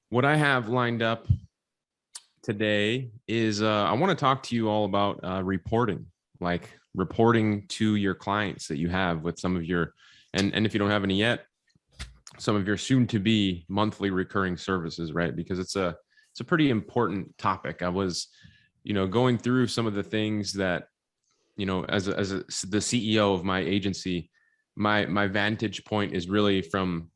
What I have lined up today is I want to talk to you all about reporting, like reporting to your clients that you have with some of your, and if you don't have any yet, some of your soon to be monthly recurring services, right? Because it's a pretty important topic. I was, going through some of the things that, the CEO of my agency, my vantage point is really from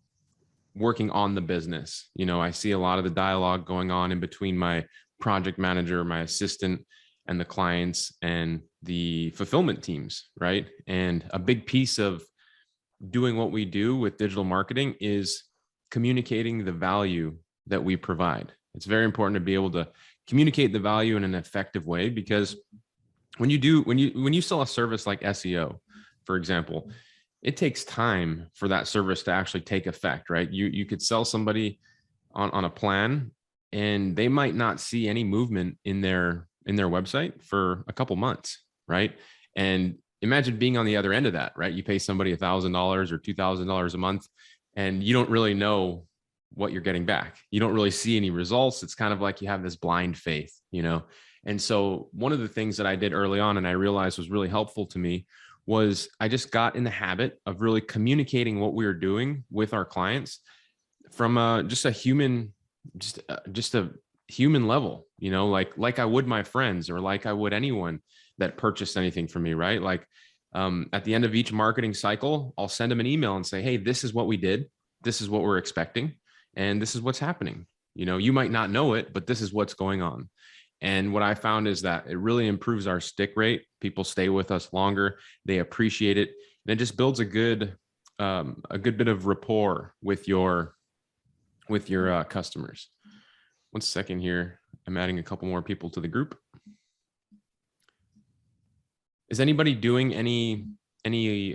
working on the business. I see a lot of the dialogue going on in between my project manager, my assistant, and the clients and the fulfillment teams, right? And a big piece of doing what we do with digital marketing is communicating the value that we provide. It's very important to be able to communicate the value in an effective way, because when you sell a service like SEO, for example, it takes time for that service to actually take effect, right? You could sell somebody on a plan and they might not see any movement in their website for a couple months, right? And imagine being on the other end of that, right? You pay somebody $1,000 or $2,000 a month and you don't really know what you're getting back. You don't really see any results. It's kind of like you have this blind faith. And so one of the things that I did early on and I realized was really helpful to me was I just got in the habit of really communicating what we were doing with our clients from just a human, just a human level, like I would my friends or like I would anyone that purchased anything from me, right? Like at the end of each marketing cycle, I'll send them an email and say, hey, this is what we did. This is what we're expecting. And this is what's happening. You might not know it, but this is what's going on. And what I found is that it really improves our stick rate. People stay with us longer. They appreciate it. And it just builds a good bit of rapport with your customers. One second here. I'm adding a couple more people to the group. Is anybody doing any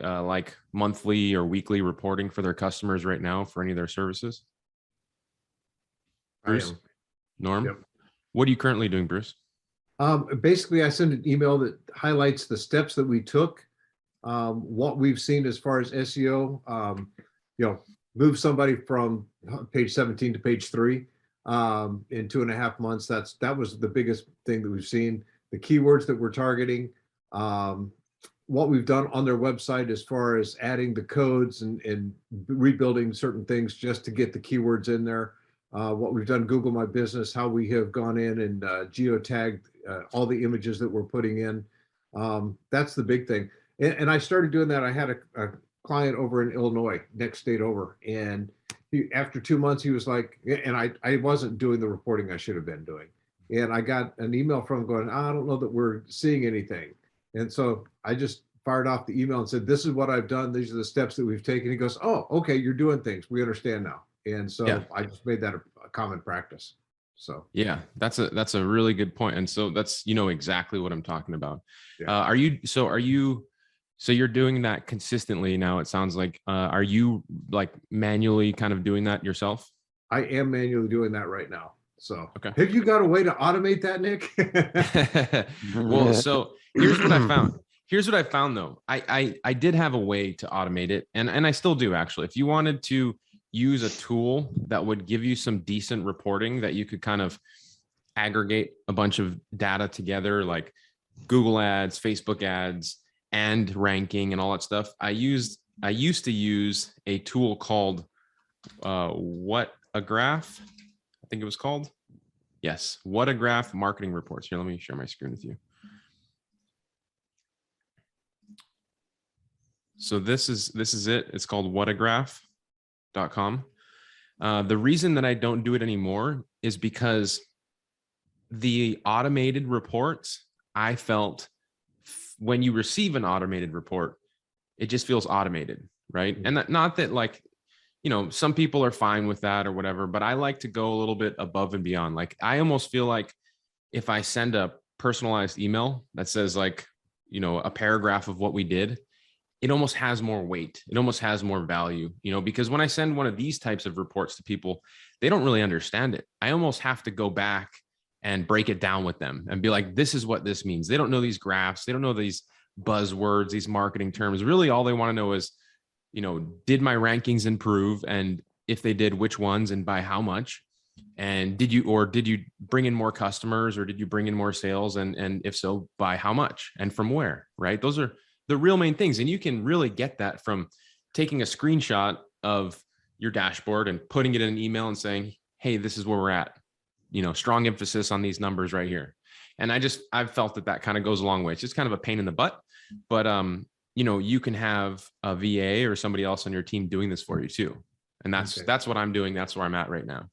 like monthly or weekly reporting for their customers right now for any of their services? Bruce? Norm? Yep. What are you currently doing, Bruce? Basically, I send an email that highlights the steps that we took, what we've seen as far as SEO, move somebody from page 17 to page 3 in 2.5 months. That was the biggest thing that we've seen. The keywords that we're targeting, what we've done on their website as far as adding the codes and rebuilding certain things just to get the keywords in there. What we've done, Google My Business, how we have gone in and geotagged all the images that we're putting in. That's the big thing. And I started doing that. I had a client over in Illinois, next state over. And after 2 months, he was like, and I wasn't doing the reporting I should have been doing. And I got an email from him going, I don't know that we're seeing anything. And so I just fired off the email and said, this is what I've done. These are the steps that we've taken. He goes, oh, okay, you're doing things. We understand now. And so yeah. I just made that a common practice. So yeah, that's a really good point. And so that's, exactly what I'm talking about. Yeah. So you're doing that consistently now, it sounds like. Are you like manually kind of doing that yourself? I am manually doing that right now. So okay. Have you got a way to automate that, Nick? Well, so here's what I found. Here's what I found though. I did have a way to automate it, and I still do actually. If you wanted to use a tool that would give you some decent reporting that you could kind of aggregate a bunch of data together, like Google ads, Facebook ads, and ranking and all that stuff. I used to use a tool called Whatagraph, I think it was called. Yes, Whatagraph marketing reports. Here, let me share my screen with you. So this is it. It's called Whatagraph.com. The reason that I don't do it anymore is because the automated reports, I felt when you receive an automated report, it just feels automated, right? And not that like, some people are fine with that or whatever, but I like to go a little bit above and beyond. Like I almost feel like if I send a personalized email that says like, a paragraph of what we did, it almost has more weight. It almost has more value, because when I send one of these types of reports to people, they don't really understand it. I almost have to go back and break it down with them and be like, this is what this means. They don't know these graphs. They don't know these buzzwords, these marketing terms. Really, all they want to know is, did my rankings improve? And if they did, which ones and by how much? And did you bring in more customers, or did you bring in more sales? And if so, by how much and from where, right? Those are the real main things. And you can really get that from taking a screenshot of your dashboard and putting it in an email and saying, hey, this is where we're at. Strong emphasis on these numbers right here. And I've felt that kind of goes a long way. It's just kind of a pain in the butt, but you can have a VA or somebody else on your team doing this for you too. And that's what I'm doing. That's where I'm at right now.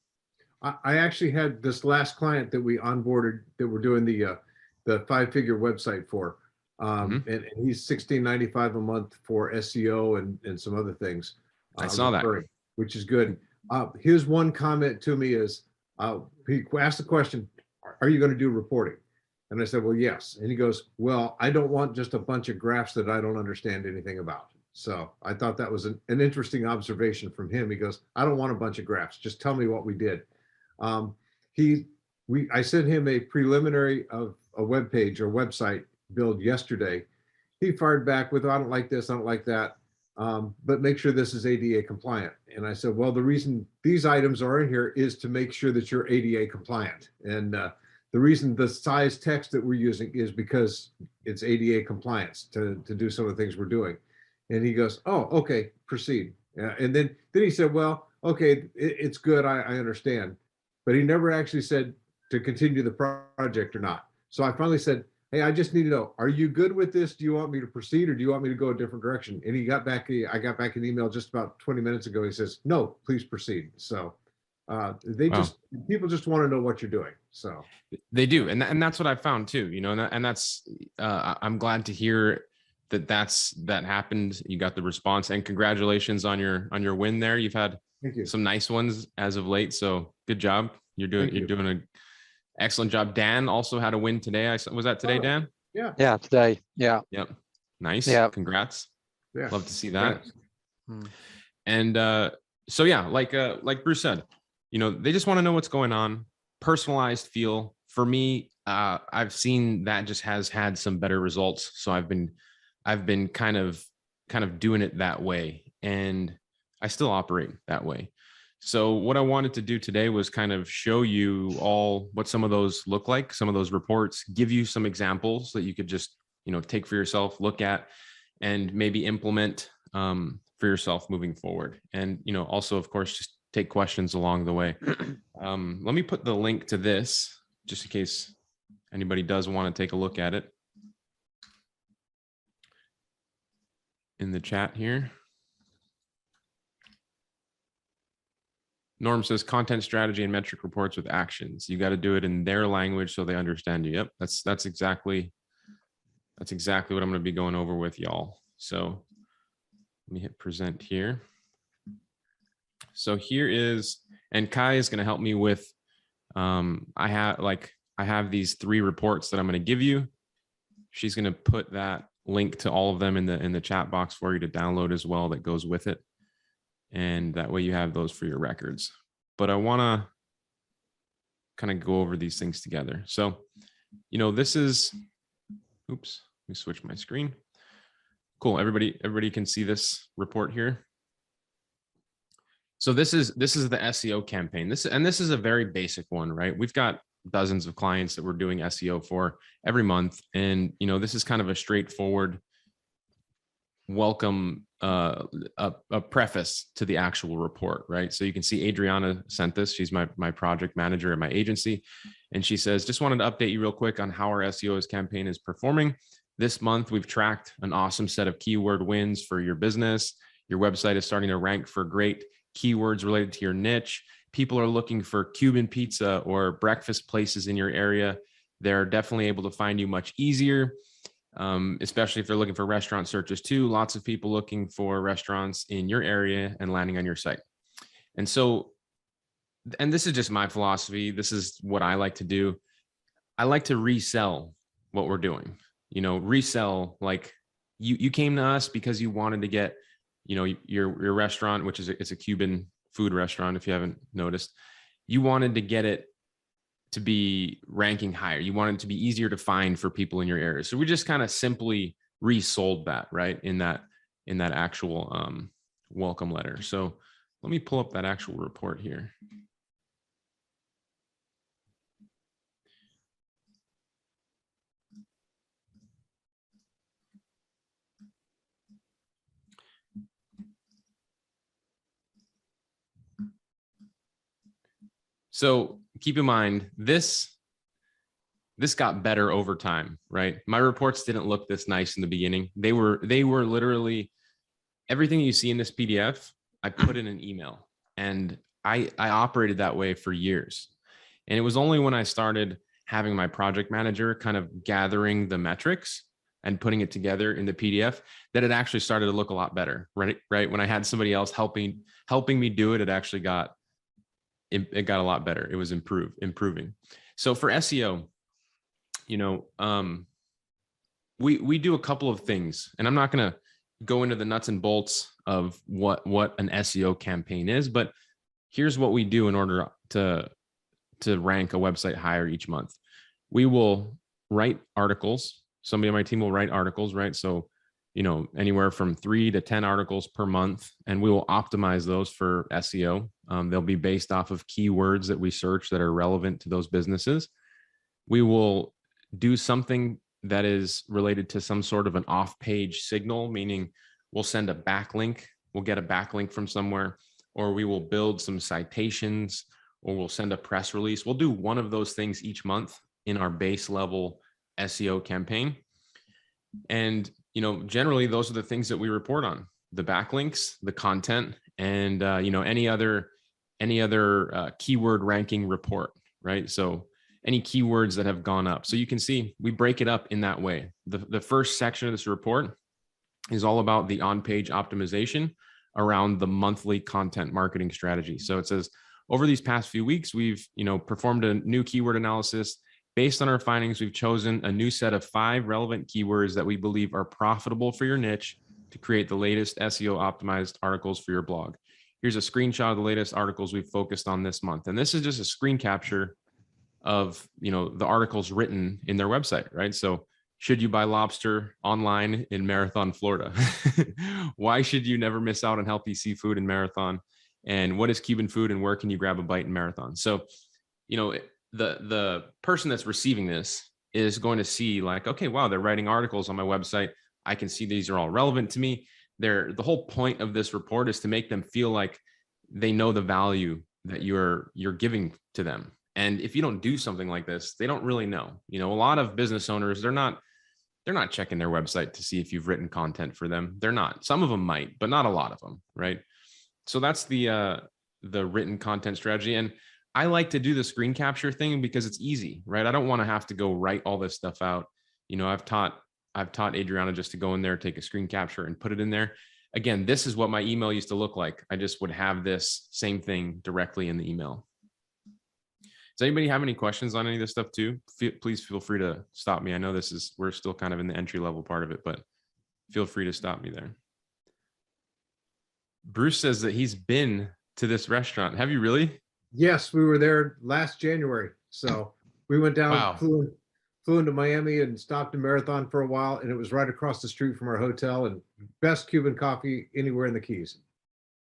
I actually had this last client that we onboarded that we're doing the 5-figure website for. And he's $16.95 a month for SEO and some other things. I saw that, which is good. His one comment to me is, he asked the question, are you going to do reporting? And I said, well, yes. And he goes, well, I don't want just a bunch of graphs that I don't understand anything about. So I thought that was an interesting observation from him. He goes, I don't want a bunch of graphs. Just tell me what we did. I sent him a preliminary of a web page or website build yesterday. He fired back with, I don't like this, I don't like that, but make sure this is ADA compliant. And I said, well, the reason these items are in here is to make sure that you're ADA compliant. And the reason the size text that we're using is because it's ADA compliance to do some of the things we're doing. And he goes, oh, okay, proceed. And then he said, well, okay, it's good, I understand. But he never actually said to continue the project or not. So I finally said, hey, I just need to know, are you good with this? Do you want me to proceed, or do you want me to go a different direction? And I got back an email just about 20 minutes ago. He says, no, please proceed. So people just want to know what you're doing. So they do. And that's what I found too, and that's, I'm glad to hear that happened. You got the response, and congratulations on your win there. You've had some nice ones as of late. So good job. You're doing an excellent job. Dan also had a win today. Was that today, Dan? Yeah, today. Yeah. Yep. Nice. Yeah. Congrats. Yeah. Love to see that. And so yeah, like Bruce said, they just want to know what's going on. Personalized feel. For me, I've seen that just has had some better results. So I've been kind of doing it that way, and I still operate that way. So what I wanted to do today was kind of show you all what some of those look like, some of those reports, give you some examples that you could just, take for yourself, look at, and maybe implement for yourself moving forward. And, also, of course, just take questions along the way. Let me put the link to this just in case anybody does want to take a look at it in the chat here. Norm says content strategy and metric reports with actions. You got to do it in their language so they understand you. Yep, that's exactly what I'm going to be going over with y'all. So let me hit present here. So here is, and Kai is going to help me with. I have these 3 reports that I'm going to give you. She's going to put that link to all of them in the chat box for you to download as well. That goes with it. And that way you have those for your records. But I want to kind of go over these things together. So, this is, oops, let me switch my screen. Cool. Everybody can see this report here. So this is the SEO campaign. This is a very basic one, right? We've got dozens of clients that we're doing SEO for every month. And, this is kind of a straightforward welcome, a preface to the actual report, right? So you can see Adriana sent this. She's my project manager at my agency. And she says, just wanted to update you real quick on how our SEO campaign is performing. This month, we've tracked an awesome set of keyword wins for your business. Your website is starting to rank for great keywords related to your niche. People are looking for Cuban pizza or breakfast places in your area. They're definitely able to find you much easier. Especially if they're looking for restaurant searches too. Lots of people looking for restaurants in your area and landing on your site. And so, and this is just my philosophy. This is what I like to do. I like to resell what we're doing, resell, like you came to us because you wanted to get, your restaurant, which is it's a Cuban food restaurant. If you haven't noticed, you wanted to get it to be ranking higher. You want it to be easier to find for people in your area. So we just kind of simply resold that, right? In that actual welcome letter. So let me pull up that actual report here. So keep in mind, this got better over time, right? My reports didn't look this nice in the beginning. They were literally everything you see in this PDF, I put in an email, and I operated that way for years. And it was only when I started having my project manager kind of gathering the metrics and putting it together in the PDF that it actually started to look a lot better, right? Right. When I had somebody else helping me do it, it actually got a lot better. It was improving. So for SEO, we do a couple of things, and I'm not going to go into the nuts and bolts of what an SEO campaign is, but here's what we do in order to rank a website higher each month. We will write articles. Somebody on my team will write articles, right? So, anywhere from 3 to 10 articles per month, and we will optimize those for SEO. They'll be based off of keywords that we search that are relevant to those businesses. We will do something that is related to some sort of an off-page signal, meaning we'll send a backlink, we'll get a backlink from somewhere, or we will build some citations, or we'll send a press release. We'll do one of those things each month in our base level SEO campaign. And, generally those are the things that we report on: the backlinks, the content, and, any other keyword ranking report, right? So any keywords that have gone up. So you can see we break it up in that way. The first section of this report is all about the on-page optimization around the monthly content marketing strategy. So it says, over these past few weeks, we've performed a new keyword analysis. Based on our findings, we've chosen a new set of 5 relevant keywords that we believe are profitable for your niche to create the latest SEO optimized articles for your blog. Here's a screenshot of the latest articles we've focused on this month. And this is just a screen capture of the articles written in their website, right? So, should you buy lobster online in Marathon, Florida? Why should you never miss out on healthy seafood in Marathon? And what is Cuban food, and where can you grab a bite in Marathon? So, the person that's receiving this is going to see like, okay, wow, they're writing articles on my website. I can see these are all relevant to me. The whole point of this report is to make them feel like they know the value that you're giving to them. And if you don't do something like this, they don't really know. A lot of business owners, they're not checking their website to see if you've written content for them. They're not. Some of them might, but not a lot of them, right? So that's the written content strategy. And I like to do the screen capture thing because it's easy, right? I don't want to have to go write all this stuff out. I've taught Adriana just to go in there, take a screen capture and put it in there. Again, this is what my email used to look like. I just would have this same thing directly in the email. Does anybody have any questions on any of this stuff too? Please feel free to stop me. I know we're still kind of in the entry level part of it, but feel free to stop me there. Bruce says that he's been to this restaurant. Have you really? Yes, we were there last January. So we went down, Wow. flew into Miami and stopped in Marathon for a while. And it was right across the street from our hotel, and best Cuban coffee anywhere in the Keys.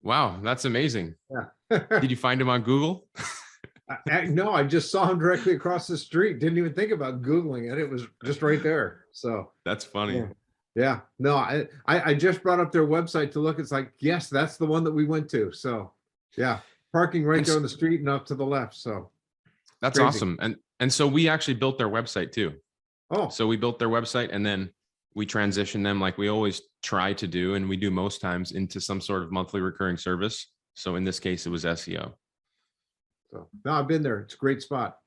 Wow, that's amazing. Yeah. Did you find him on Google? No, I just saw him directly across the street. Didn't even think about Googling it. It was just right there. So That's funny. yeah. No, I just brought up their website to look. It's like, yes, that's the one that we went to. So yeah, parking right there on the street and up to the left. So that's crazy. awesome. And so we actually built their website too. Oh, So we built their website, and then we transitioned them like we always try to do, and we do most times, into some sort of monthly recurring service. So in this case, it was SEO. so no, I've been there. It's a great spot.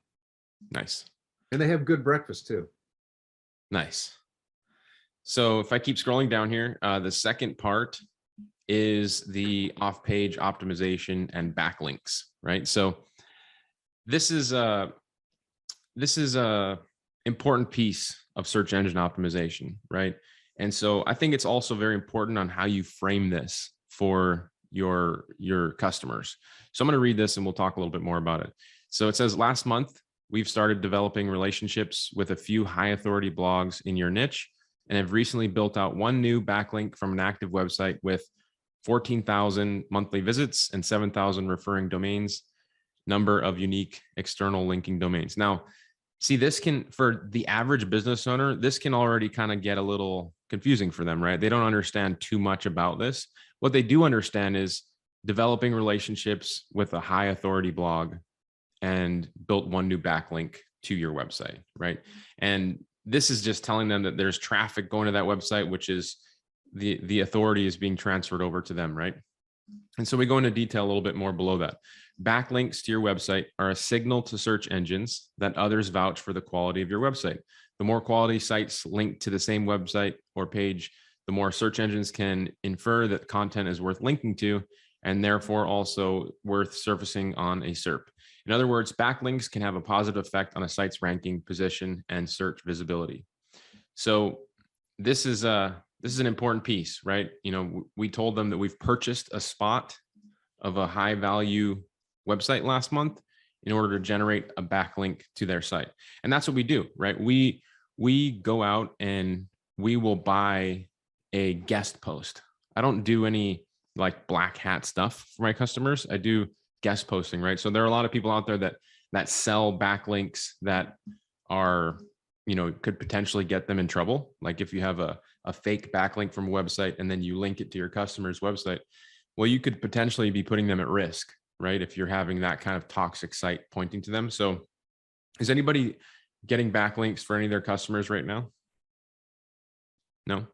Nice. And they have good breakfast too. Nice. So if I keep scrolling down here, the second part is the off-page optimization and backlinks, right? So this is a important piece of search engine optimization, right? And so I think it's also very important on how you frame this for your customers. So I'm going to read this and we'll talk a little bit more about it. So it says, last month, we've started developing relationships with a few high authority blogs in your niche, and have recently built out one new backlink from an active website with 14,000 monthly visits and 7,000 referring domains, number of unique external linking domains. Now, see, this can, for the average business owner, this can already kind of get a little confusing for them, right? They don't understand too much about this. What they do understand is developing relationships with a high authority blog and built one new backlink to your website, right? And this is just telling them that there's traffic going to that website, which is the authority is being transferred over to them, right? And so we go into detail a little bit more below that. Backlinks to your website are a signal to search engines that others vouch for the quality of your website. The more quality sites link to the same website or page, the more search engines can infer that content is worth linking to, and therefore also worth surfacing on a SERP. In other words, backlinks can have a positive effect on a site's ranking, position, and search visibility. So this is an important piece, right? You know, we told them that we've purchased a spot of a high value website last month in order to generate a backlink to their site. And that's what we do, right? We go out and we will buy a guest post. I don't do any like black hat stuff for my customers. I do guest posting, right? So there are a lot of people out there that sell backlinks that are, you know, could potentially get them in trouble. Like if you have a fake backlink from a website and then you link it to your customer's website, well, you could potentially be putting them at risk, right? If you're having that kind of toxic site pointing to them. So is anybody getting backlinks for any of their customers right now? No.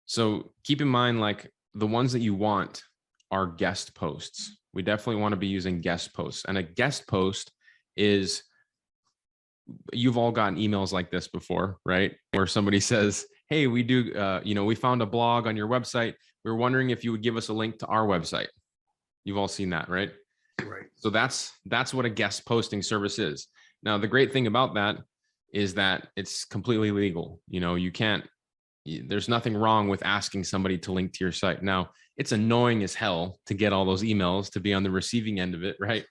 So keep in mind, like the ones that you want are guest posts. We definitely want to be using guest posts. And a guest post is, you've all gotten emails like this before, right? Where somebody says, hey, we do, we found a blog on your website. We're wondering if you would give us a link to our website. You've all seen that, right? Right. So that's what a guest posting service is. Now, the great thing about that is that it's completely legal. You know, there's nothing wrong with asking somebody to link to your site. Now, it's annoying as hell to get all those emails, to be on the receiving end of it, right?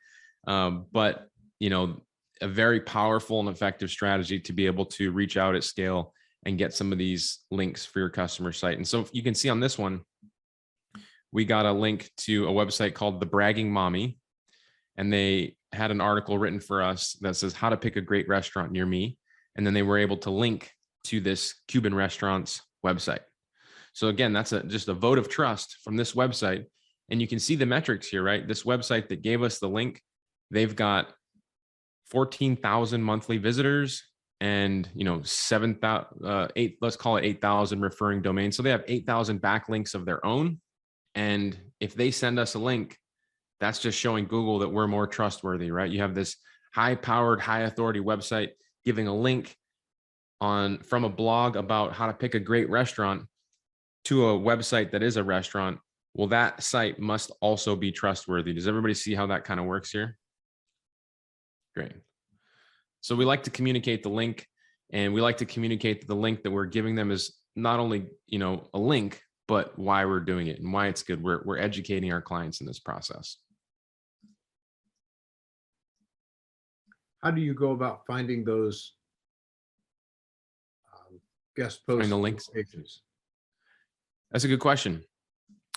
But, you know, a very powerful and effective strategy to be able to reach out at scale and get some of these links for your customer site. And so you can see on this one, we got a link to a website called The Bragging Mommy, and they had an article written for us that says how to pick a great restaurant near me. And then they were able to link to this Cuban restaurant's website. So again, that's just a vote of trust from this website. And you can see the metrics here, right? This website that gave us the link, they've got 14,000 monthly visitors and, you know, 7,000, let's call it 8,000 referring domains. So they have 8,000 backlinks of their own. And if they send us a link, that's just showing Google that we're more trustworthy, right? You have this high-powered, high-authority website giving a link from a blog about how to pick a great restaurant to a website that is a restaurant. Well, that site must also be trustworthy. Does everybody see how that kind of works here? Great. So we like to communicate the link, and we like to communicate that the link that we're giving them is not only, you know, a link, but why we're doing it and why it's good. We're educating our clients in this process. How do you go about finding those guest posts? Finding the links? Pages? That's a good question.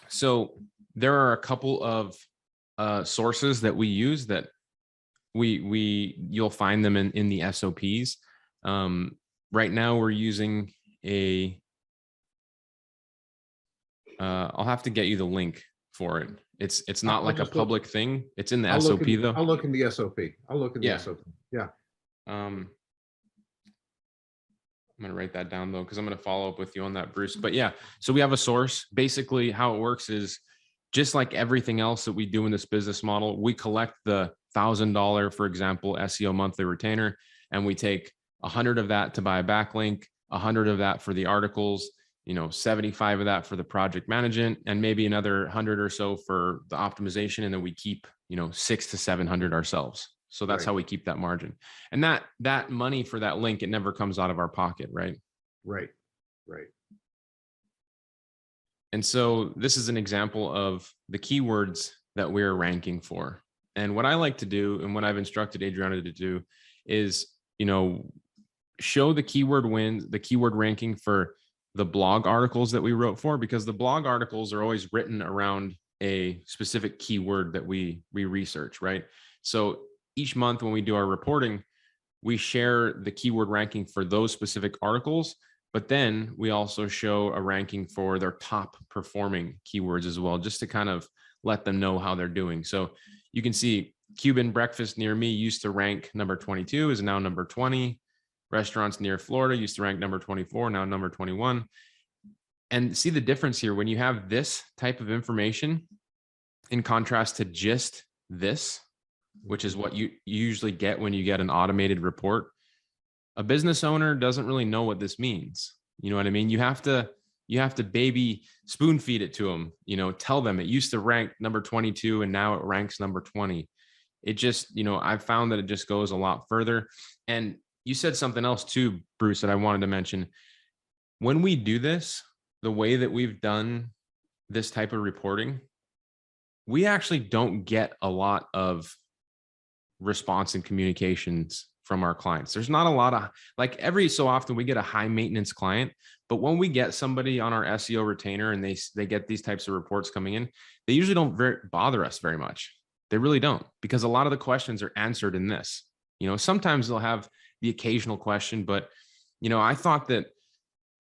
So there are a couple of sources that we use that you'll find them in the SOPs. Right now we're using I'll have to get you the link for it. It's not like a public thing. It's in the SOP though. I'll look in the SOP. I'll look in the Yeah. SOP. Yeah. I'm going to write that down though, because I'm going to follow up with you on that, Bruce. But yeah, so we have a source. Basically how it works is just like everything else that we do in this business model, we collect the $1,000, for example, SEO monthly retainer, and we take 100 of that to buy a backlink, 100 of that for the articles, 75 of that for the project management, and maybe another 100 or so for the optimization. And then we keep, 600 to 700 ourselves. So that's Right. how we keep that margin. And that money for that link, it never comes out of our pocket, right? Right. And so this is an example of the keywords that we're ranking for. And what I like to do, and what I've instructed Adriana to do, is, show the keyword wins, the keyword ranking for the blog articles that we wrote for, because the blog articles are always written around a specific keyword that we research, right? So each month when we do our reporting, we share the keyword ranking for those specific articles, but then we also show a ranking for their top performing keywords as well, just to kind of let them know how they're doing. So you can see Cuban breakfast near me used to rank number 22, is now number 20. Restaurants near Florida used to rank number 24, now number 21. And see the difference here when you have this type of information in contrast to just this, which is what you usually get when you get an automated report. A business owner doesn't really know what this means. You know what I mean? You have to baby spoon feed it to them, you know, tell them it used to rank number 22 and now it ranks number 20. It just, you know, I've found that it just goes a lot further. And you said something else too, Bruce, that I wanted to mention. When we do this, the way that we've done this type of reporting, we actually don't get a lot of response and communications from our clients. There's not a lot of, like, every so often we get a high maintenance client, but when we get somebody on our SEO retainer and they get these types of reports coming in, they usually don't bother us very much. They really don't, because a lot of the questions are answered in this. You know, sometimes they'll have the occasional question, but, you know, I thought that,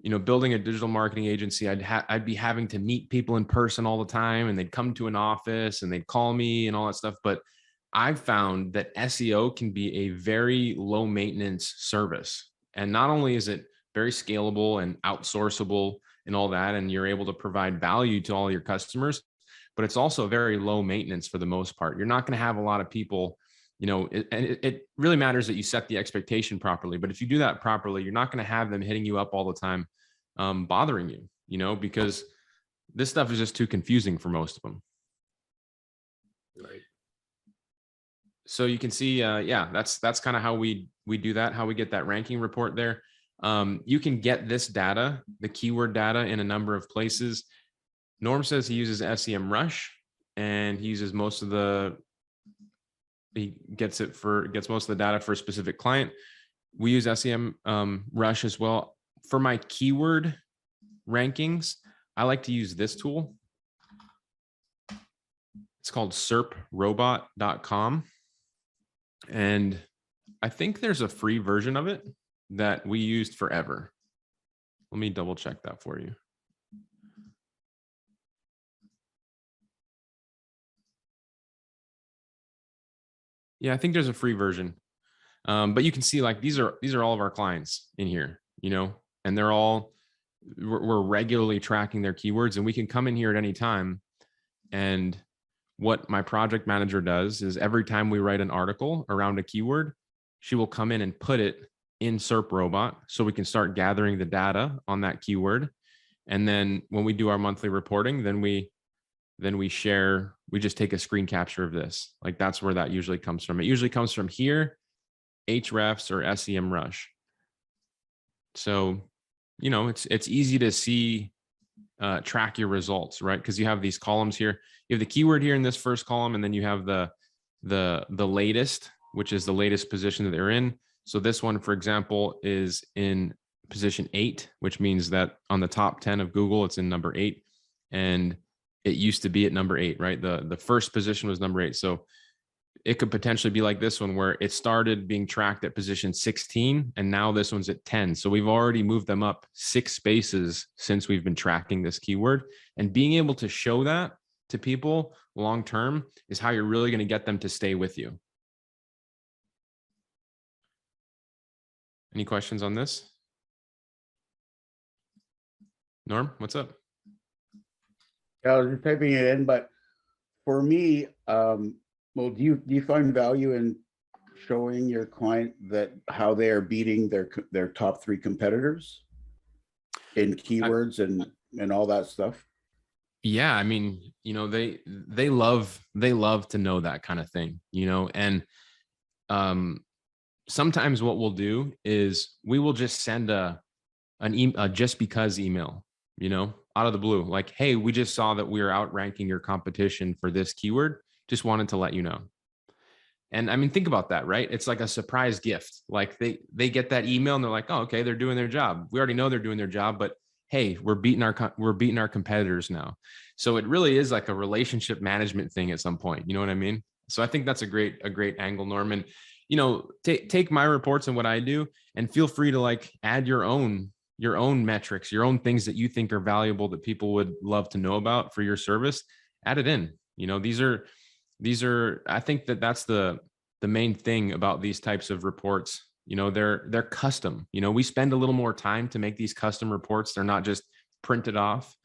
you know, building a digital marketing agency, I'd be having to meet people in person all the time, and they'd come to an office and they'd call me and all that stuff. But I've found that SEO can be a very low maintenance service. And not only is it very scalable and outsourceable and all that, and you're able to provide value to all your customers, but it's also very low maintenance for the most part. You're not going to have a lot of people, you know, it really matters that you set the expectation properly. But if you do that properly, you're not going to have them hitting you up all the time, bothering you, you know, because this stuff is just too confusing for most of them. Right. So you can see, yeah, that's kind of how we do that, how we get that ranking report there. You can get this data, the keyword data, in a number of places. Norm says he uses SEMrush, and he uses most of the, he gets most of the data for a specific client. We use SEMrush as well. For my keyword rankings, I like to use this tool. It's called serprobot.com. And I think there's a free version of it that we used forever. Let me double check that for you. Yeah, I think there's a free version. But you can see, like, these are all of our clients in here, you know, and they're all, we're regularly tracking their keywords, and we can come in here at any time. And what my project manager does is every time we write an article around a keyword, she will come in and put it in SERProbot so we can start gathering the data on that keyword. And then when we do our monthly reporting, then we share, we just take a screen capture of this. Like, that's where that usually comes from. It usually comes from here, Ahrefs or SEMrush. So, you know, it's easy to see, track your results, right? Because you have these columns here. You have the keyword here in this first column, and then you have the latest, which is the latest position that they're in. So this one, for example, is in position 8, which means that on the top 10 of Google, it's in number 8. And it used to be at number 8, right? The first position was number 8. So it could potentially be like this one, where it started being tracked at position 16, and now this one's at 10. So we've already moved them up 6 spaces since we've been tracking this keyword. And being able to show that to people long-term is how you're really going to get them to stay with you. Any questions on this? Norm, what's up? Yeah, I was just typing it in, but for me, well, do you find value in showing your client that how they are beating their top 3 competitors in keywords and all that stuff? Yeah, I mean, you know, they love to know that kind of thing, you know. And sometimes what we'll do is we will just send a just because email, you know, out of the blue, like, hey, we just saw that we are outranking your competition for this keyword. Just wanted to let you know. And I mean, think about that, right? It's like a surprise gift. Like they get that email and they're like, oh, okay, they're doing their job. We already know they're doing their job, but hey, we're beating our competitors now. So it really is like a relationship management thing at some point. You know what I mean? So I think that's a great angle, Norman. You know, take my reports and what I do, and feel free to like add your own metrics, your own things that you think are valuable that people would love to know about for your service. Add it in. You know, these are I think that that's the main thing about these types of reports. You know, they're custom. You know, we spend a little more time to make these custom reports. They're not just printed off,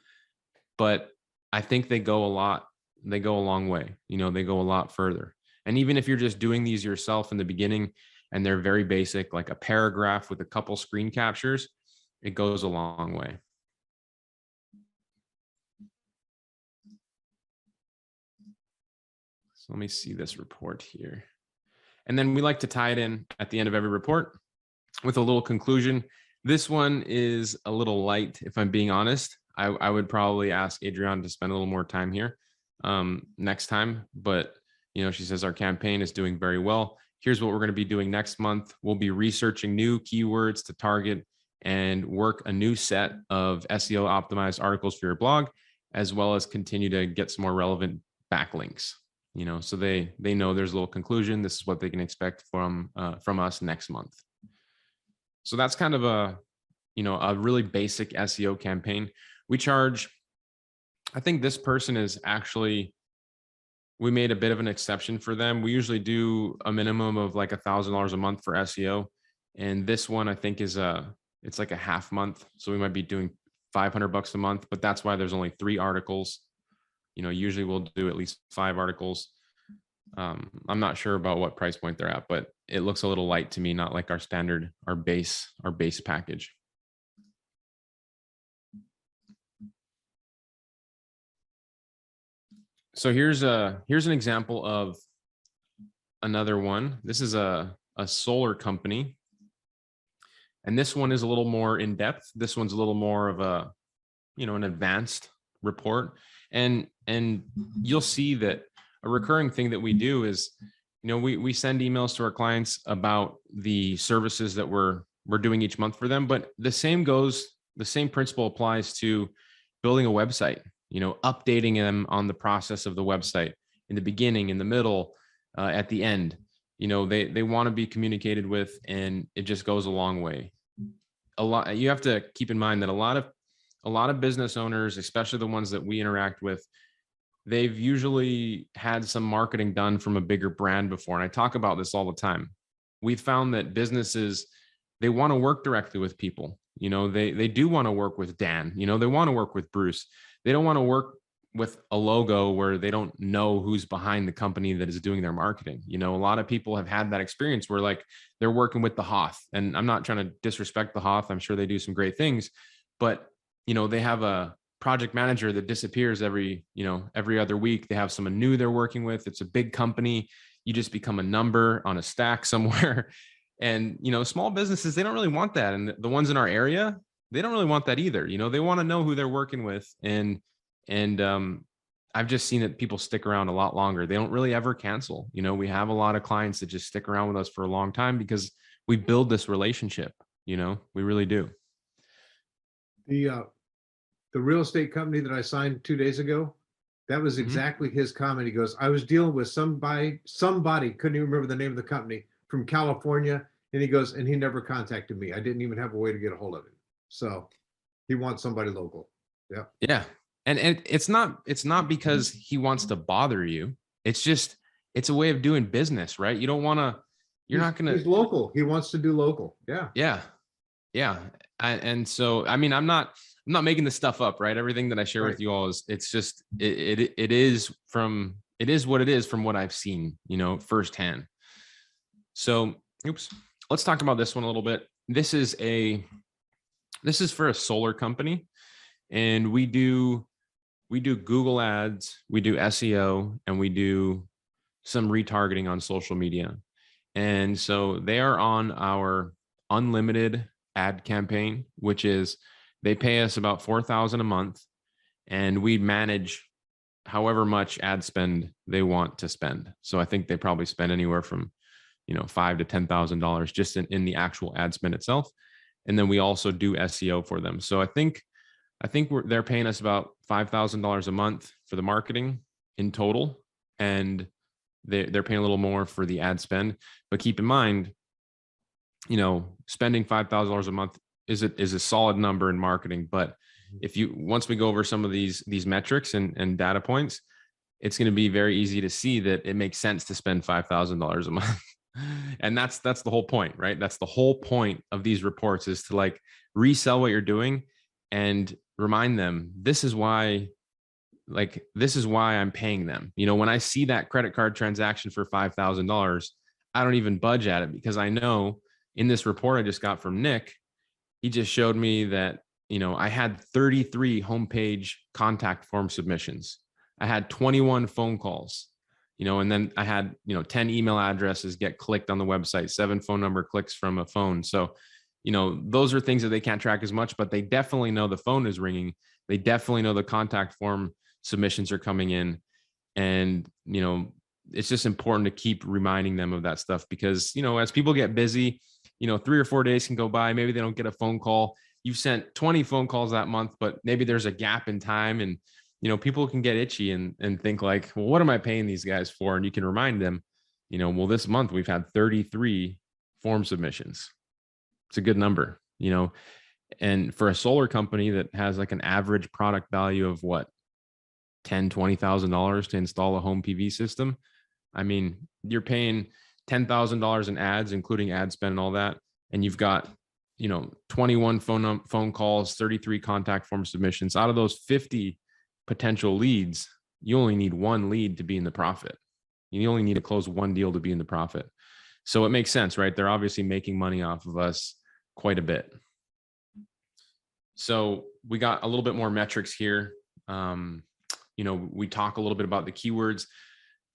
but I think they go a long way. You know, they go a lot further. And even if you're just doing these yourself in the beginning and they're very basic, like a paragraph with a couple screen captures, it goes a long way. So let me see this report here. And then we like to tie it in at the end of every report with a little conclusion. This one is a little light, if I'm being honest. I would probably ask Adrienne to spend a little more time here next time. But, you know, she says our campaign is doing very well. Here's what we're going to be doing next month. We'll be researching new keywords to target and work a new set of SEO optimized articles for your blog, as well as continue to get some more relevant backlinks. You know, so they know there's a little conclusion. This is what they can expect from us next month. So that's kind of a really basic SEO campaign. We charge, I think this person is actually, we made a bit of an exception for them. We usually do a minimum of like $1,000 a month for SEO. And this one I think is it's like a half month. So we might be doing $500 a month, but that's why there's only 3 articles. You know, usually we'll do at least 5 articles. I'm not sure about what price point they're at, but it looks a little light to me, not like our standard, our base package. So here's an example of another one. This is a solar company. And this one is a little more in depth. This one's a little more of a, an advanced report. And you'll see that a recurring thing that we do is, we send emails to our clients about the services that we're doing each month for them. But the same principle applies to building a website, updating them on the process of the website in the beginning, in the middle, at the end. They want to be communicated with, and it just goes a long way. You have to keep in mind that a lot of business owners, especially the ones that we interact with, they've usually had some marketing done from a bigger brand before. And I talk about this all the time. We've found that businesses, they want to work directly with people. They do want to work with Dan. They want to work with Bruce. They don't want to work with a logo where they don't know who's behind the company that is doing their marketing. A lot of people have had that experience where like they're working with the Hoth, and I'm not trying to disrespect the Hoth. I'm sure they do some great things, but they have a project manager that disappears every other week. They have someone new they're working with. It's a big company. You just become a number on a stack somewhere. And, small businesses, they don't really want that. And the ones in our area, they don't really want that either. They want to know who they're working with. And I've just seen that people stick around a lot longer. They don't really ever cancel. We have a lot of clients that just stick around with us for a long time because we build this relationship. We really do. The real estate company that I signed 2 days ago, that was exactly his comment. He goes, I was dealing with somebody, couldn't even remember the name of the company, from California. And he goes, and he never contacted me. I didn't even have a way to get a hold of him. So he wants somebody local. Yeah. Yeah. And it's not because he wants to bother you. It's a way of doing business, right? You don't want to, he's local. He wants to do local. Yeah. Yeah. Yeah. And so, I'm not making this stuff up, right? Everything that I share with you all is, it's just, it is what it is from what I've seen, firsthand. So, let's talk about this one a little bit. This is for a solar company, and we do Google ads, we do SEO, and we do some retargeting on social media. And so they are on our unlimited ad campaign, which is, they pay us about $4,000 a month, and we manage however much ad spend they want to spend. So I think they probably spend anywhere from, $5,000 to $10,000 just in the actual ad spend itself. And then we also do SEO for them. So I think they're paying us about $5,000 a month for the marketing in total, and they're paying a little more for the ad spend. But keep in mind, spending $5,000 a month is a solid number in marketing. But once we go over some of these metrics and data points, it's going to be very easy to see that it makes sense to spend $5,000 a month. And that's the whole point, right? That's the whole point of these reports, is to like resell what you're doing and remind them, this is why I'm paying them. You know, when I see that credit card transaction for $5,000, I don't even budge at it, because I know in this report I just got from Nick, he just showed me that, you know, I had 33 homepage contact form submissions. I had 21 phone calls, you know, and then I had, you know, 10 email addresses get clicked on the website, 7 phone number clicks from a phone. So, you know, those are things that they can't track as much, but they definitely know the phone is ringing. They definitely know the contact form submissions are coming in. And, you know, it's just important to keep reminding them of that stuff, because, you know, as people get busy, you know, 3 or 4 days can go by. Maybe they don't get a phone call. You've sent 20 phone calls that month, but maybe there's a gap in time, and, you know, people can get itchy and think like, well, what am I paying these guys for? And you can remind them, you know, well, this month we've had 33 form submissions. It's a good number, you know, and for a solar company that has like an average product value of what, $10,000-$20,000 to install a home PV system. I mean, you're paying $10,000 in ads, including ad spend and all that. And you've got, you know, 21 phone calls, 33 contact form submissions. Out of those 50 potential leads, you only need 1 lead to be in the profit. You only need to close 1 deal to be in the profit. So it makes sense, right? They're obviously making money off of us quite a bit. So we got a little bit more metrics here. You know, we talk a little bit about the keywords.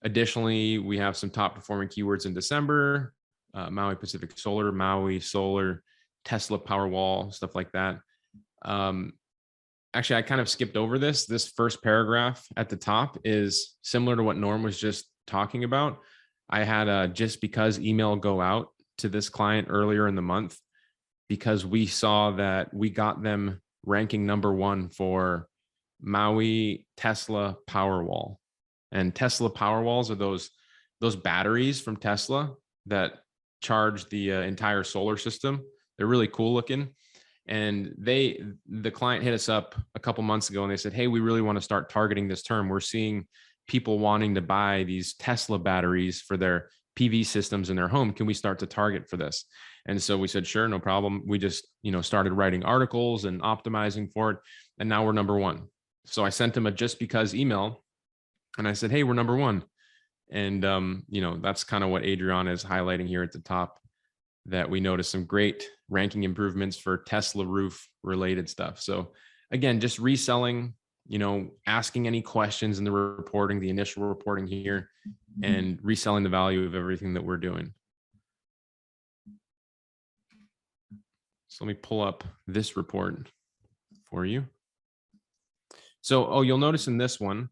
Additionally, we have some top performing keywords in December: Maui Pacific Solar, Maui Solar, Tesla Powerwall, stuff like that. Actually, I kind of skipped over this. This first paragraph at the top is similar to what Norm was just talking about. I had a just because email go out to this client earlier in the month, because we saw that we got them ranking #1 for Maui Tesla Powerwall. And Tesla Powerwalls are those batteries from Tesla that charge the entire solar system. They're really cool looking. And the client hit us up a couple months ago and they said, hey, we really want to start targeting this term. We're seeing people wanting to buy these Tesla batteries for their PV systems in their home. Can we start to target for this? And so we said, sure, no problem. We just, you know, started writing articles and optimizing for it. And now we're #1. So I sent him a just because email and I said, hey, we're #1. And, you know, that's kind of what Adrian is highlighting here at the top, that we noticed some great ranking improvements for Tesla roof related stuff. So again, just reselling, you know, asking any questions in the reporting, the initial reporting here, and reselling the value of everything that we're doing. So let me pull up this report for you. So, oh, you'll notice in this one,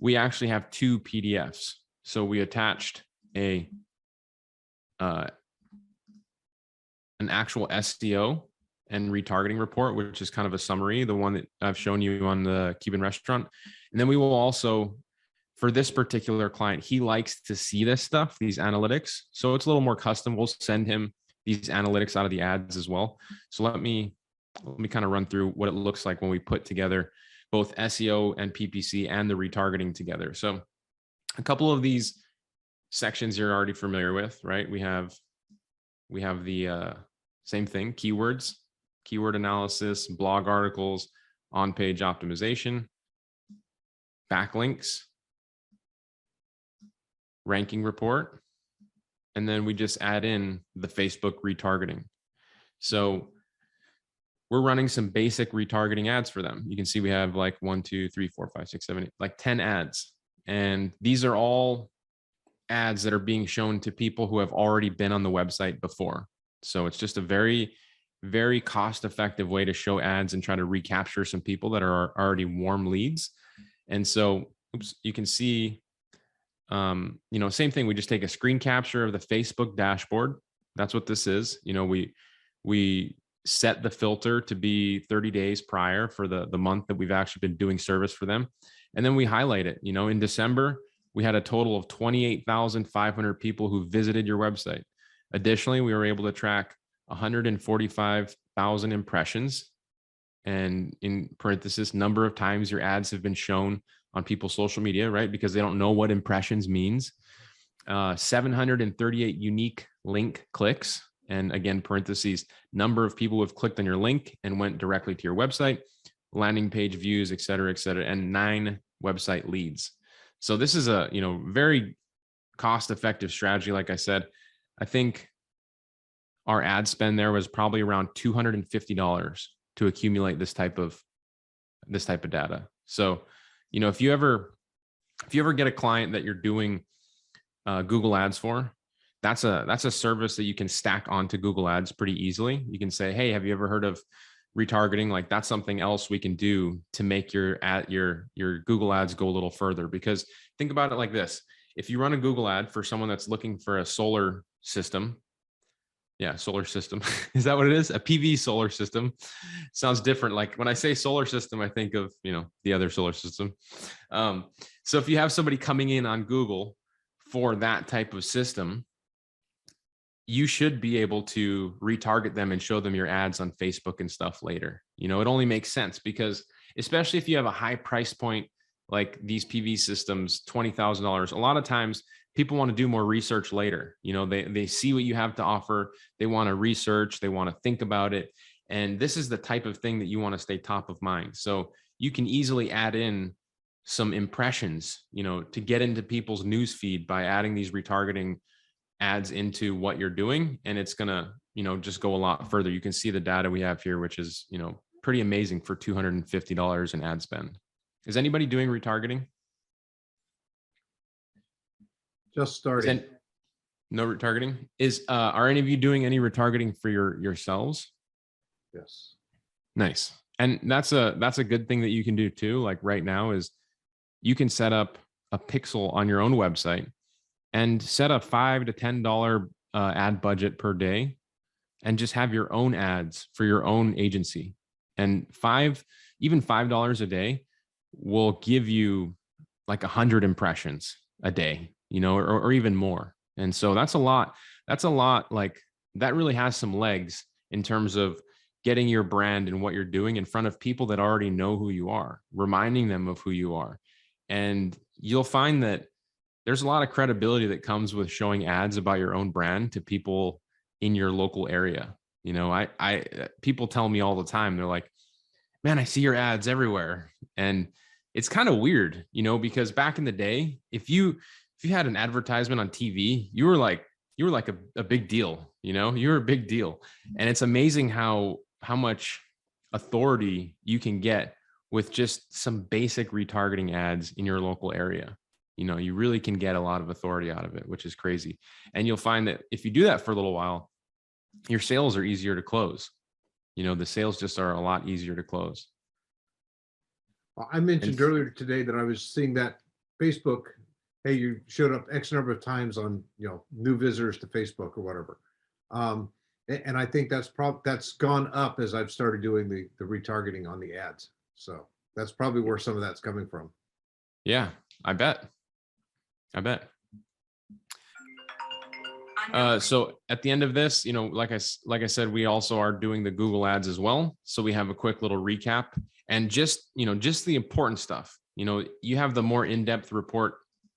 we actually have 2 PDFs. So we attached an actual SEO and retargeting report, which is kind of a summary, the one that I've shown you on the Cuban restaurant. And then we will also, for this particular client, he likes to see this stuff, these analytics. So it's a little more custom. We'll send him these analytics out of the ads as well. So let me kind of run through what it looks like when we put together both SEO and PPC and the retargeting together. So a couple of these sections you're already familiar with, right? We have the same thing: keywords, keyword analysis, blog articles, on-page optimization, backlinks, ranking report, and then we just add in the Facebook retargeting. So we're running some basic retargeting ads for them. You can see we have like 1, 2, 3, 4, 5, 6, 7, 8, like 10 ads. And these are all ads that are being shown to people who have already been on the website before. So it's just a very, very cost-effective way to show ads and try to recapture some people that are already warm leads. And so, oops, you can see, you know, same thing. We just take a screen capture of the Facebook dashboard. That's what this is. You know, we set the filter to be 30 days prior for the month that we've actually been doing service for them. And then we highlight it. You know, in December, we had a total of 28,500 people who visited your website. Additionally, we were able to track 145,000 impressions, and in parenthesis, number of times your ads have been shown on people's social media, right? Because they don't know what impressions means. 738 unique link clicks. And again, parentheses, number of people who have clicked on your link and went directly to your website, landing page views, et cetera, and 9 website leads. So this is a, very cost-effective strategy. Like I said, I think our ad spend there was probably around $250 to accumulate this type of data. So, if you ever get a client that you're doing Google Ads for, that's a service that you can stack onto Google Ads pretty easily. You can say, hey, have you ever heard of retargeting? Like, that's something else we can do to make your Google Ads go a little further. Because think about it like this: if you run a Google ad for someone that's looking for a solar system, solar system. Is that what it is? A PV solar system. Sounds different. Like when I say solar system, I think of, the other solar system. So if you have somebody coming in on Google for that type of system, you should be able to retarget them and show them your ads on Facebook and stuff later. It only makes sense, because especially if you have a high price point, like these PV systems, $20,000, a lot of times people want to do more research later. They see what you have to offer. They want to research, they want to think about it. And this is the type of thing that you want to stay top of mind. So you can easily add in some impressions, to get into people's news feed by adding these retargeting ads into what you're doing. And it's going to, just go a lot further. You can see the data we have here, which is, pretty amazing for $250 in ad spend. Is anybody doing retargeting? Just starting. No retargeting? Are any of you doing any retargeting for yourselves? Yes. Nice. And that's a good thing that you can do too. Like right now is you can set up a pixel on your own website and set a $5 to $10 ad budget per day, and just have your own ads for your own agency. And even $5 a day will give you like 100 impressions a day, or even more. And so that's a lot. Like that really has some legs in terms of getting your brand and what you're doing in front of people that already know who you are, reminding them of who you are. And you'll find that there's a lot of credibility that comes with showing ads about your own brand to people in your local area. People tell me all the time, they're like, man, I see your ads everywhere. And it's kind of weird, because back in the day, if you had an advertisement on TV, you were like a big deal, you were a big deal. And it's amazing how much authority you can get with just some basic retargeting ads in your local area. You really can get a lot of authority out of it, which is crazy. And you'll find that if you do that for a little while, your sales are easier to close. The sales just are a lot easier to close. I mentioned earlier today that I was seeing that Facebook, hey, you showed up X number of times on, new visitors to Facebook or whatever. And I think that's gone up as I've started doing the retargeting on the ads. So that's probably where some of that's coming from. Yeah, I bet. So at the end of this, like I said, we also are doing the Google ads as well. So we have a quick little recap and just the important stuff. You have the more in-depth report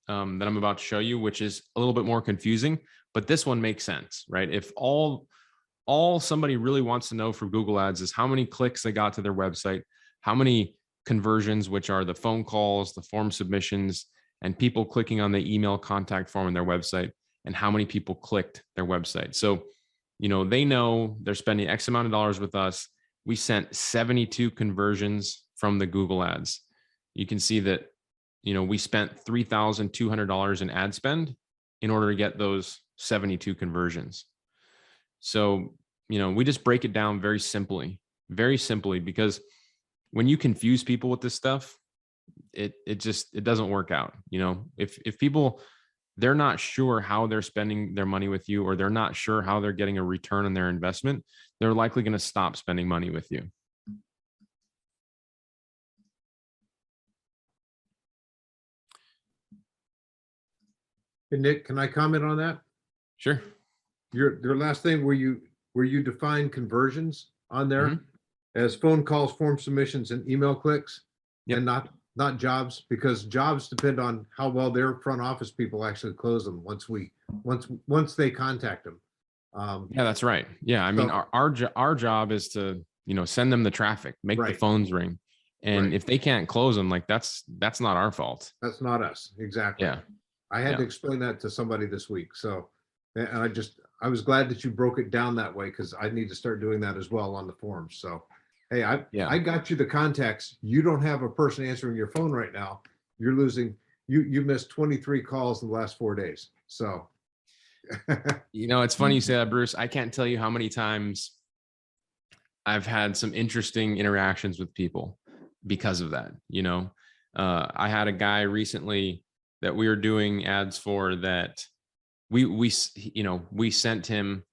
that I'm about to show you, which is a little bit more confusing, but this one makes sense, right? If all somebody really wants to know from Google ads is how many clicks they got to their website, how many conversions, which are the phone calls, the form submissions, and people clicking on the email contact form on their website, and how many people clicked their website. So, they know they're spending X amount of dollars with us. We sent 72 conversions from the Google ads. You can see that, we spent $3,200 in ad spend in order to get those 72 conversions. So, we just break it down very simply, because when you confuse people with this stuff, it doesn't work out. If people, they're not sure how they're spending their money with you, or they're not sure how they're getting a return on their investment, they're likely going to stop spending money with you. Hey, Nick, can I comment on that? Sure. Your last thing where you define conversions on there as phone calls, form submissions, and email clicks, Yep. and not jobs, because jobs depend on how well their front office people actually close them once they contact them. Yeah, that's right. Yeah. I mean, So- our job is to, send them the traffic, make the Right. phones ring. And Right. if they can't close them, like that's not our fault. That's not us. Exactly. Yeah. I had to Yeah. explain that to somebody this week. So, and I was glad that you broke it down that way, because I need to start doing that as well on the forums. So, hey, Yeah. I got you the contacts. You don't have a person answering your phone right now. You're losing, you missed 23 calls in the last 4 days. So. It's funny you say that, Bruce. I can't tell you how many times I've had some interesting interactions with people because of that. I had a guy recently that we were doing ads for that we sent him,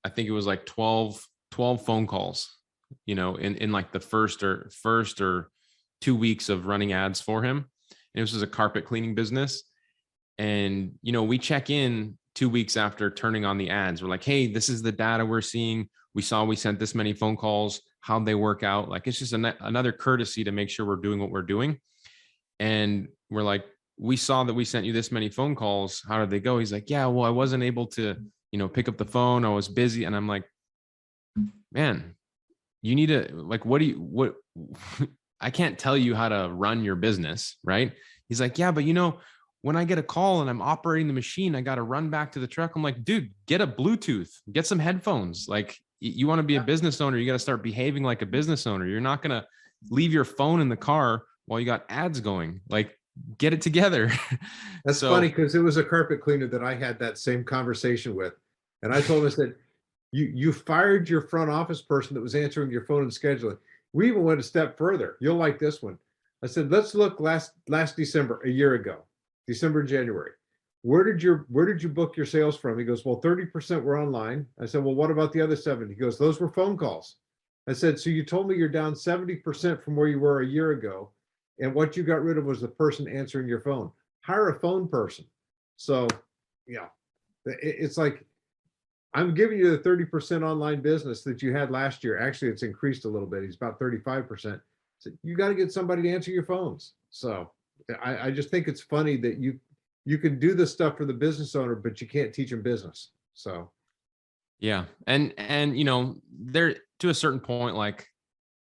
I think it was like 12 phone calls, in like the first or 2 weeks of running ads for him. And this was a carpet cleaning business. And, we check in 2 weeks after turning on the ads. We're like, hey, this is the data we're seeing. We sent this many phone calls. How'd they work out? Like, it's just another courtesy to make sure we're doing what we're doing. And we're like, we saw that we sent you this many phone calls. How did they go? He's like, yeah, well, I wasn't able to, pick up the phone. I was busy. And I'm like, man, you need to, like, what I can't tell you how to run your business, right? He's like, yeah, but when I get a call and I'm operating the machine, I got to run back to the truck. I'm like, dude, get a Bluetooth, get some headphones. Like, you want to be a business owner, you got to start behaving like a business owner. You're not going to leave your phone in the car while you got ads going. Like, get it together. That's funny, because it was a carpet cleaner that I had that same conversation with. And I told him, I said, you fired your front office person that was answering your phone and scheduling. We even went a step further. You'll like this one. I said, let's look last December, a year ago, December and January. Where did you book your sales from? He goes, well, 30% were online. I said, well, what about the other 70? He goes, those were phone calls. I said, so you told me you're down 70% from where you were a year ago. And what you got rid of was the person answering your phone. Hire a phone person. So, yeah, it's like, I'm giving you the 30% online business that you had last year. Actually, it's increased a little bit. He's about 35%. So you got to get somebody to answer your phones. So I just think it's funny that you can do this stuff for the business owner, but you can't teach them business. So. Yeah. And there, to a certain point, like,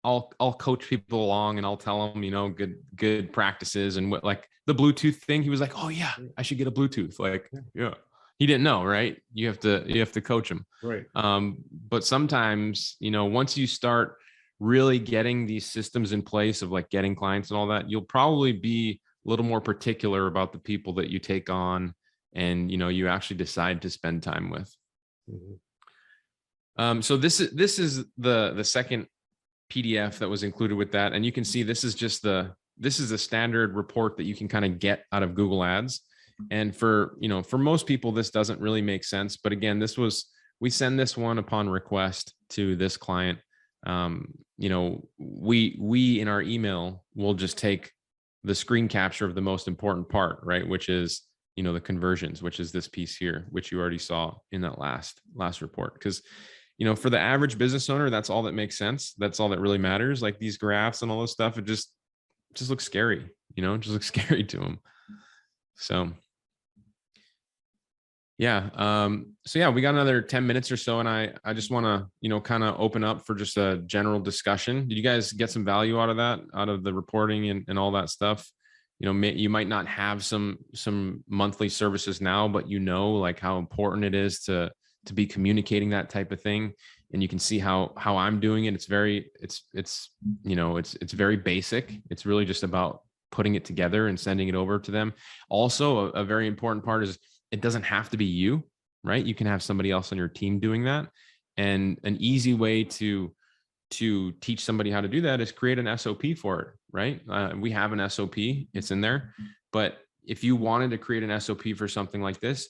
I'll coach people along and I'll tell them, good practices and what, like the Bluetooth thing. He was like, oh yeah, I should get a Bluetooth. Like, yeah, he didn't know, right? You have to coach him. Right. But sometimes, once you start really getting these systems in place of like getting clients and all that, you'll probably be a little more particular about the people that you take on and, you actually decide to spend time with. Mm-hmm. So this is the second PDF that was included with that. And you can see this is a standard report that you can kind of get out of Google Ads. And for most people, this doesn't really make sense. But again, we send this one upon request to this client. We in our email will just take the screen capture of the most important part, right? Which is, the conversions, which is this piece here, which you already saw in that last report. Because for the average business owner, that's all that makes sense. That's all that really matters. Like these graphs and all this stuff, it just looks scary, it just looks scary to them. So, yeah. So yeah, we got another 10 minutes or so. And I just want to, kind of open up for just a general discussion. Did you guys get some value out of that, out of the reporting and all that stuff? You might not have some monthly services now, but like how important it is to be communicating that type of thing. And you can see how I'm doing it. It's very basic. It's really just about putting it together and sending it over to them. Also, a very important part is it doesn't have to be you, right? You can have somebody else on your team doing that. And an easy way to teach somebody how to do that is create an SOP for it, right? We have an SOP, it's in there. But if you wanted to create an SOP for something like this,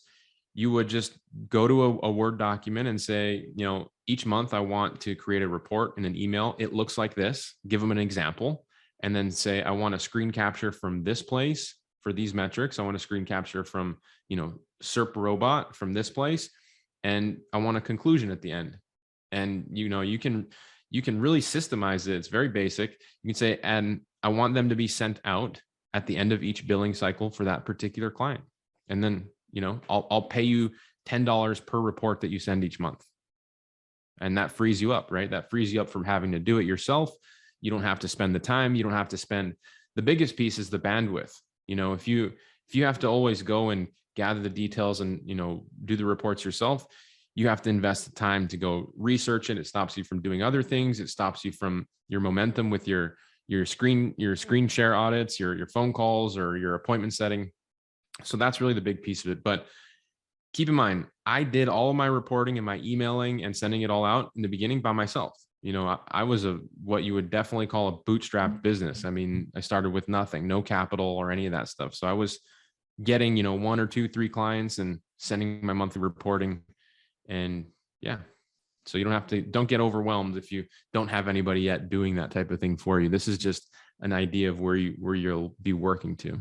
you would just go to a Word document and say, each month I want to create a report in an email. It looks like this, give them an example, and then say, I want a screen capture from this place for these metrics. I want a screen capture from, SERP robot from this place. And I want a conclusion at the end. And, you can really systemize it. It's very basic. You can say, and I want them to be sent out at the end of each billing cycle for that particular client. And then, I'll pay you $10 per report that you send each month. And that frees you up, right? That frees you up from having to do it yourself. You don't have to spend the time. You don't have to spend, the biggest piece is the bandwidth. If you have to always go and gather the details and, do the reports yourself, you have to invest the time to go research it. It stops you from doing other things. It stops you from your momentum with your screen share audits, your phone calls, or your appointment setting. So that's really the big piece of it. But keep in mind, I did all of my reporting and my emailing and sending it all out in the beginning by myself. I was what you would definitely call a bootstrap business. I mean, I started with nothing, no capital or any of that stuff. So I was getting, 1 or 2, 3 clients and sending my monthly reporting. And yeah, so you don't get overwhelmed if you don't have anybody yet doing that type of thing for you. This is just an idea of where you'll be working to.